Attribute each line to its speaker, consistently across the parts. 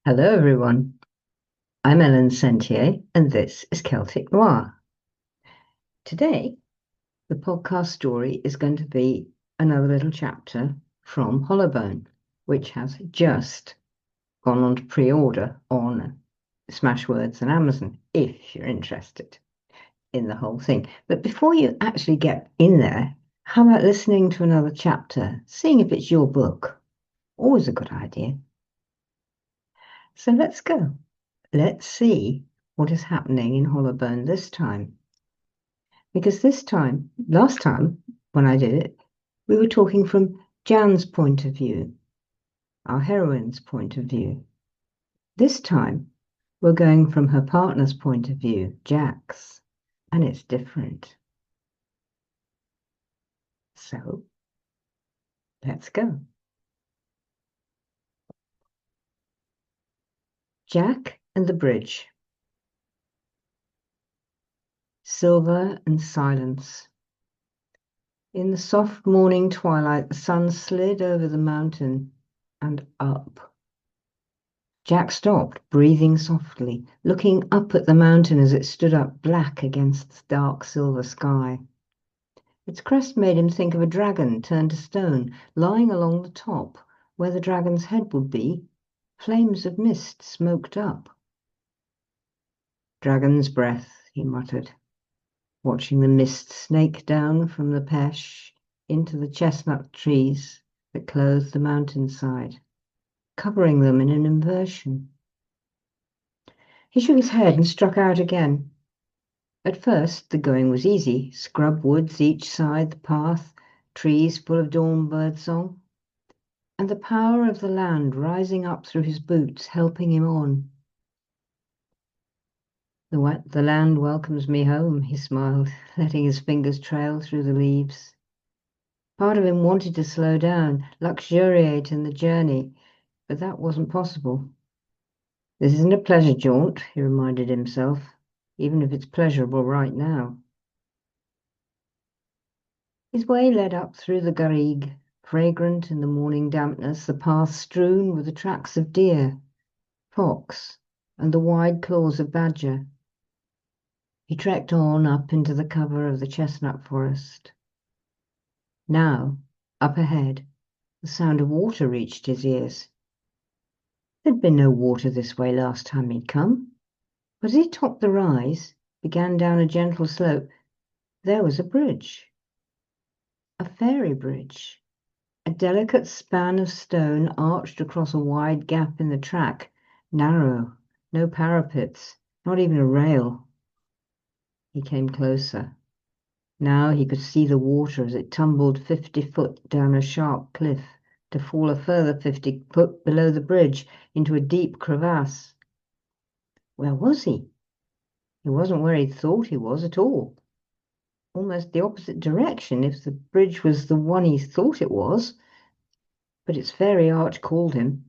Speaker 1: Hello, everyone. I'm Ellen Sentier, and this is Celtic Noir. Today, the podcast story is going to be another little chapter from Hollowbone, which has just gone on to pre-order on Smashwords and Amazon, if you're interested in the whole thing. But before you actually get in there, how about listening to another chapter, seeing if it's your book? Always a good idea. So let's go. Let's see what is happening in Hollowbone this time. Because last time when I did it, we were talking from Jan's point of view, our heroine's point of view. This time, we're going from her partner's point of view, Jack's, and it's different. So, let's go. Jack and the bridge. Silver and silence. In the soft morning twilight, the sun slid over the mountain and up. Jack stopped, breathing softly, looking up at the mountain as it stood up black against the dark silver sky. Its crest made him think of a dragon turned to stone, lying along the top, where the dragon's head would be. Flames of mist smoked up. Dragon's breath, he muttered, watching the mist snake down from the pesh into the chestnut trees that clothed the mountainside, covering them in an inversion. He shook his head and struck out again. At first, the going was easy, scrub woods each side the path, trees full of dawn bird song, and the power of the land rising up through his boots, helping him on. The land welcomes me home, he smiled, letting his fingers trail through the leaves. Part of him wanted to slow down, luxuriate in the journey, but that wasn't possible. This isn't a pleasure jaunt, he reminded himself, even if it's pleasurable right now. His way led up through the garrigue, fragrant in the morning dampness, the path strewn with the tracks of deer, fox, and the wide claws of badger. He trekked on up into the cover of the chestnut forest. Now, up ahead, the sound of water reached his ears. There'd been no water this way last time he'd come, but as he topped the rise, began down a gentle slope, there was a bridge. A fairy bridge. A delicate span of stone arched across a wide gap in the track, narrow, no parapets, not even a rail. He came closer. Now he could see the water as it tumbled 50 foot down a sharp cliff to fall a further 50 foot below the bridge into a deep crevasse. Where was he? He wasn't where he thought he was at all. Almost the opposite direction if the bridge was the one he thought it was. But its fairy arch called him.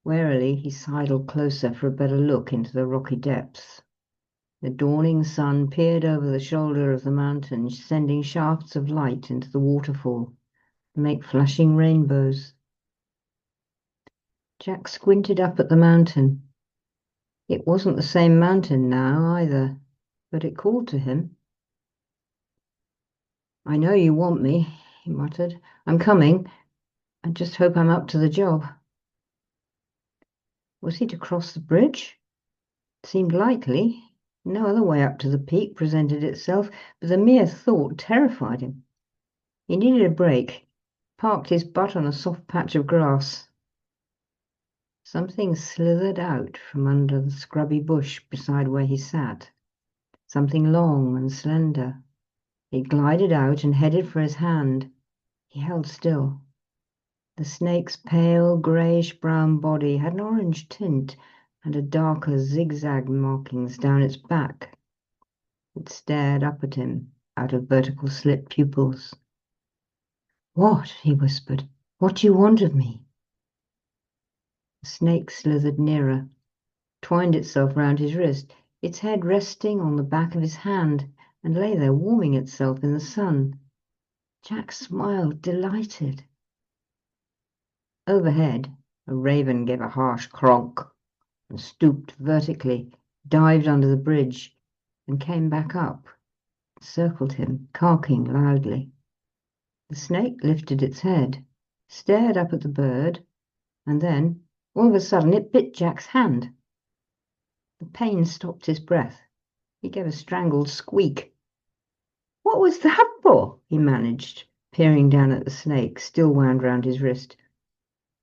Speaker 1: Warily, he sidled closer for a better look into the rocky depths. The dawning sun peered over the shoulder of the mountain, sending shafts of light into the waterfall to make flashing rainbows. Jack squinted up at the mountain. It wasn't the same mountain now, either, but it called to him. I know you want me, he muttered. I'm coming. I just hope I'm up to the job. Was he to cross the bridge? It seemed likely. No other way up to the peak presented itself, but the mere thought terrified him. He needed a break, parked his butt on a soft patch of grass. Something slithered out from under the scrubby bush beside where he sat. Something long and slender. It glided out and headed for his hand. He held still. The snake's pale, greyish-brown body had an orange tint and a darker zigzag markings down its back. It stared up at him out of vertical slit pupils. What? He whispered. What do you want of me? The snake slithered nearer, twined itself round his wrist, its head resting on the back of his hand, and lay there warming itself in the sun. Jack smiled, delighted. Overhead, A raven gave a harsh cronk and stooped vertically, dived under the bridge, and came back up, circled him, carking loudly. The snake lifted its head, stared up at the bird, and then, all of a sudden, it bit Jack's hand. The pain stopped his breath. He gave a strangled squeak. "What was that for?" he managed, peering down at the snake, still wound round his wrist.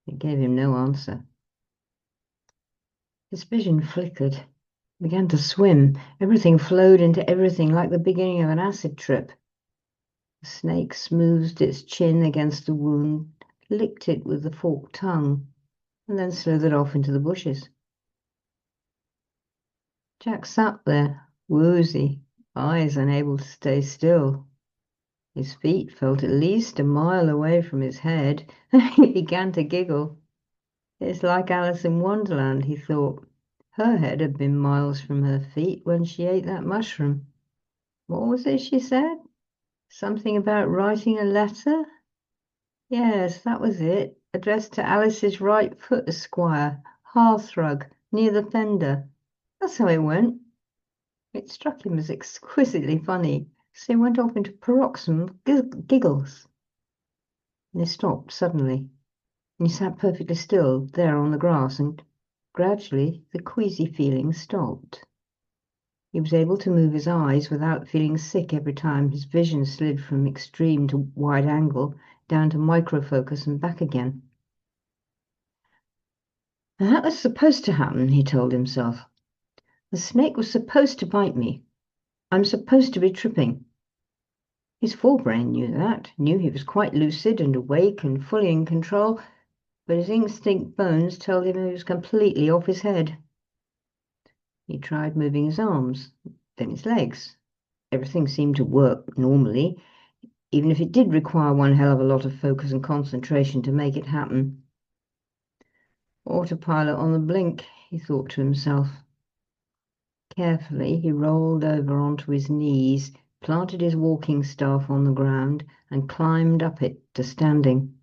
Speaker 1: It gave him no answer. His vision flickered, began to swim. Everything flowed into everything like the beginning of an acid trip. The snake smoothed its chin against the wound, licked it with the forked tongue, and then slithered off into the bushes. Jack sat there, woozy, eyes unable to stay still. His feet felt at least a mile away from his head, and he began to giggle. It's like Alice in Wonderland, he thought. Her head had been miles from her feet when she ate that mushroom. What was it she said? Something about writing a letter? Yes, that was it. Addressed to Alice's right foot, Esquire, hearthrug, near the fender. That's how it went. It struck him as exquisitely funny, so he went off into paroxysm of giggles. And he stopped suddenly, and he sat perfectly still there on the grass, and gradually the queasy feeling stopped. He was able to move his eyes without feeling sick every time his vision slid from extreme to wide angle, down to microfocus and back again. And that was supposed to happen, he told himself. The snake was supposed to bite me. I'm supposed to be tripping. His forebrain knew that, knew he was quite lucid and awake and fully in control, but his instinct bones told him he was completely off his head. He tried moving his arms, then his legs. Everything seemed to work normally, even if it did require one hell of a lot of focus and concentration to make it happen. Autopilot on the blink, he thought to himself. Carefully, he rolled over onto his knees, planted his walking staff on the ground, and climbed up it to standing.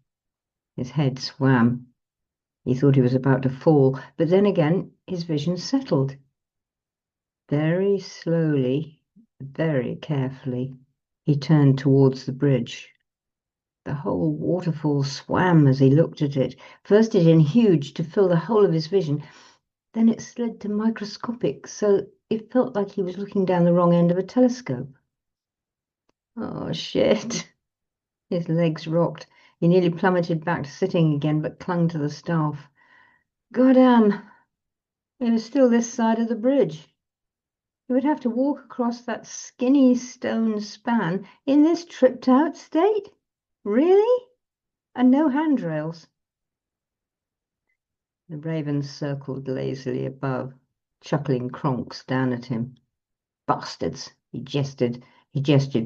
Speaker 1: His head swam. He thought he was about to fall, but then again his vision settled. Very slowly, very carefully, he turned towards the bridge. The whole waterfall swam as he looked at it. First it in huge to fill the whole of his vision, then it slid to microscopic, so it felt like he was looking down the wrong end of a telescope. Oh, shit. His legs rocked. He nearly plummeted back to sitting again, but clung to the staff. Goddamn, it was still this side of the bridge. He would have to walk across that skinny stone span in this tripped-out state? Really? And no handrails. The ravens circled lazily above, chuckling cronks down at him. Bastards, he gestured,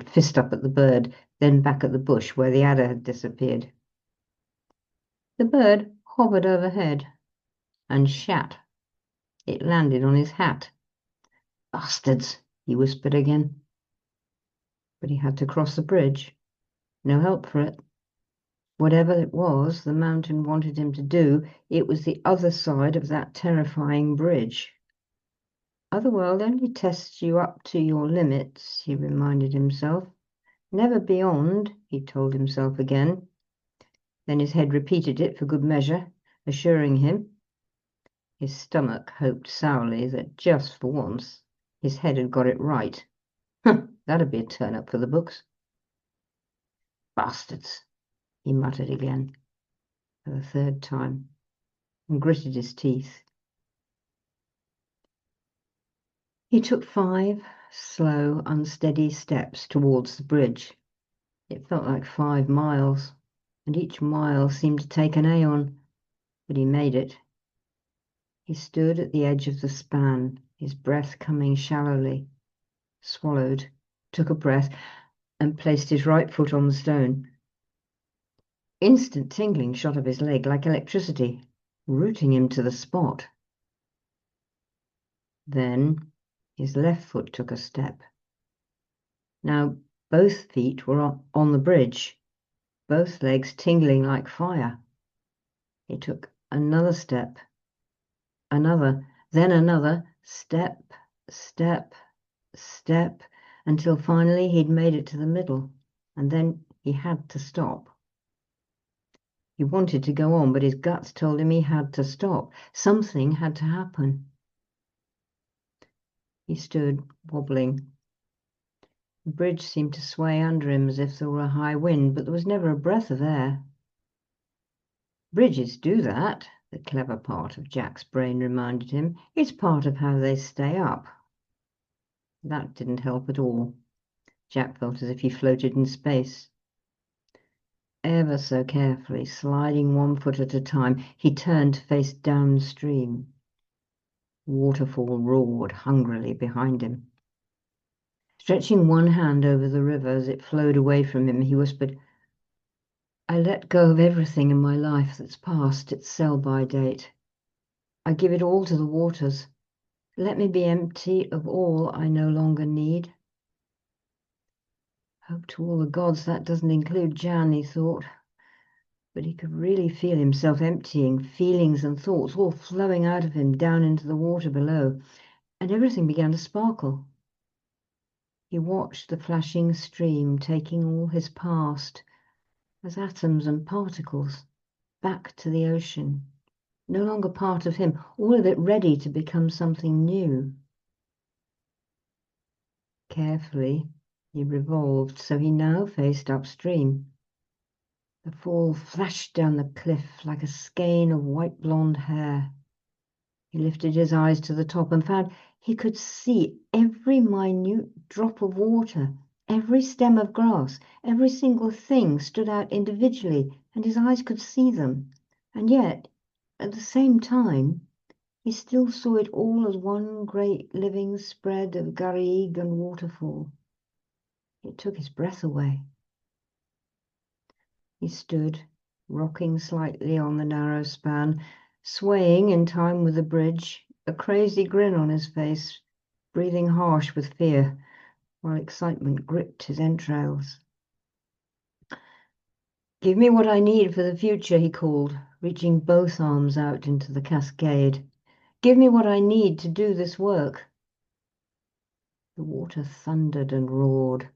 Speaker 1: fist up at the bird, then back at the bush where the adder had disappeared. The bird hovered overhead and shat. It landed on his hat. Bastards, he whispered again. But he had to cross the bridge. No help for it. Whatever it was the mountain wanted him to do, it was the other side of that terrifying bridge. Otherworld only tests you up to your limits, he reminded himself. Never beyond, he told himself again. Then his head repeated it for good measure, assuring him. His stomach hoped sourly that just for once his head had got it right. That'd be a turn-up for the books. Bastards, he muttered again, for the third time, and gritted his teeth. He took 5 slow, unsteady steps towards the bridge. It felt like 5 miles, and each mile seemed to take an aeon, but he made it. He stood at the edge of the span, his breath coming shallowly, swallowed, took a breath, and placed his right foot on the stone. Instant tingling shot up his leg like electricity, rooting him to the spot. Then his left foot took a step. Now both feet were on the bridge, both legs tingling like fire. He took Another step, another, then another step, step, step, until finally he'd made it to the middle, and then he had to stop. He wanted to go on, but his guts told him he had to stop. Something had to happen. He stood, wobbling. The bridge seemed to sway under him as if there were a high wind, but there was never a breath of air. Bridges do that, the clever part of Jack's brain reminded him. It's part of how they stay up. That didn't help at all. Jack felt as if he floated in space. Ever so carefully, sliding one foot at a time, he turned to face downstream. Waterfall roared hungrily behind him. Stretching one hand over the river as it flowed away from him, he whispered, I let go of everything in my life that's past its sell-by date. I give it all to the waters. Let me be empty of all I no longer need. Hope to all the gods that doesn't include Jan, he thought. But he could really feel himself emptying, feelings and thoughts all flowing out of him down into the water below, and everything began to sparkle. He watched the flashing stream taking all his past as atoms and particles back to the ocean, no longer part of him, all of it ready to become something new. Carefully, he revolved, so he now faced upstream. The fall flashed down the cliff like a skein of white blonde hair. He lifted his eyes to the top and found he could see every minute drop of water, every stem of grass, every single thing stood out individually, and his eyes could see them. And yet, at the same time, he still saw it all as one great living spread of garrigue and waterfall. It took his breath away. He stood, rocking slightly on the narrow span, swaying in time with the bridge, a crazy grin on his face, breathing harsh with fear, while excitement gripped his entrails. Give me what I need for the future, he called, reaching both arms out into the cascade. Give me what I need to do this work. The water thundered and roared.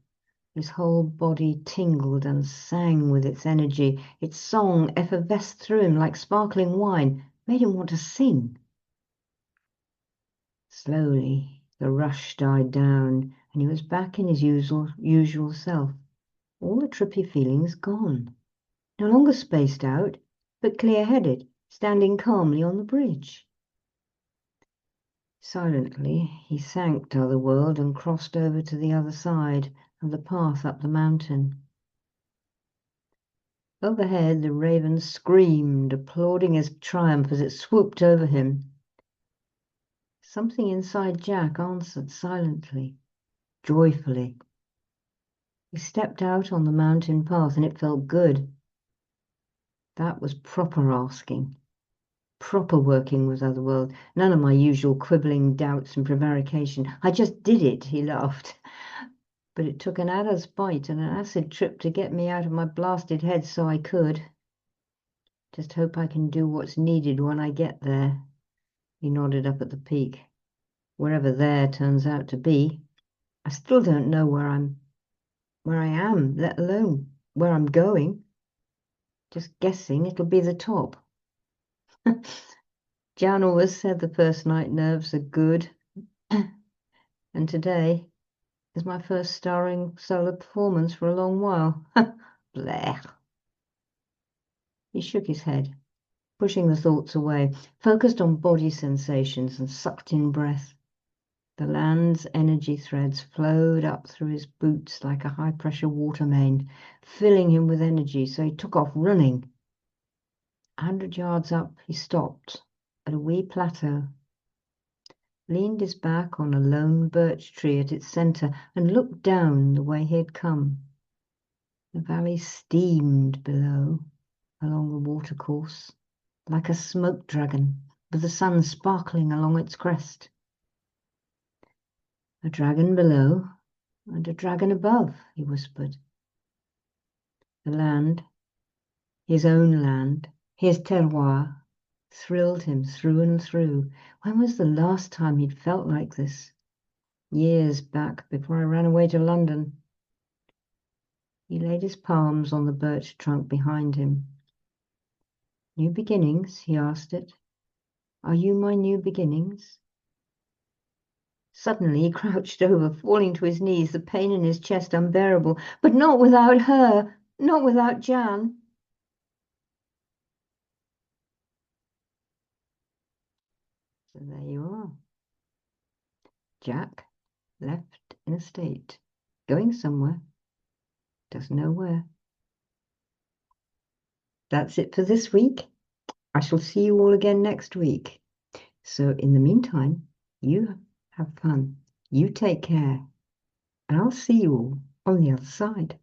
Speaker 1: His whole body tingled and sang with its energy. Its song effervesced through him like sparkling wine, made him want to sing. Slowly, the rush died down, and he was back in his usual self. All the trippy feelings gone. No longer spaced out, but clear-headed, standing calmly on the bridge. Silently, he thanked Otherworld and crossed over to the other side of the path up the mountain. Overhead, the raven screamed, applauding his triumph as it swooped over him. Something inside Jack answered silently, joyfully. He stepped out on the mountain path, and it felt good. That was proper asking, proper working with Otherworld. None of my usual quibbling, doubts, and prevarication. I just did it, he laughed. But it took an adder's bite and an acid trip to get me out of my blasted head, so I could. Just hope I can do what's needed when I get there. He nodded up at the peak. Wherever there turns out to be. I still don't know where I am, let alone where I'm going. Just guessing it'll be the top. Jan always said the first night nerves are good. And today is my first starring solo performance for a long while. Blech. He shook his head, pushing the thoughts away, focused on body sensations and sucked in breath. The land's energy threads flowed up through his boots like a high-pressure water main, filling him with energy, so he took off running. 100 yards up, he stopped at a wee plateau, leaned his back on a lone birch tree at its center, and looked down the way he had come. The valley steamed below, along the watercourse, like a smoke dragon, with the sun sparkling along its crest. A dragon below and a dragon above, he whispered. The land, his own land, his terroir, thrilled him through and through. When was the last time he'd felt like this? Years back, before I ran away to London. He laid his palms on the birch trunk behind him. New beginnings? He asked it. Are you my new beginnings? Suddenly he crouched over, falling to his knees, the pain in his chest unbearable. But not without her, not without Jan. So there you are. Jack, left in a state, going somewhere, doesn't know where. That's it for this week. I shall see you all again next week. So in the meantime, you have fun. You take care. And I'll see you all on the other side.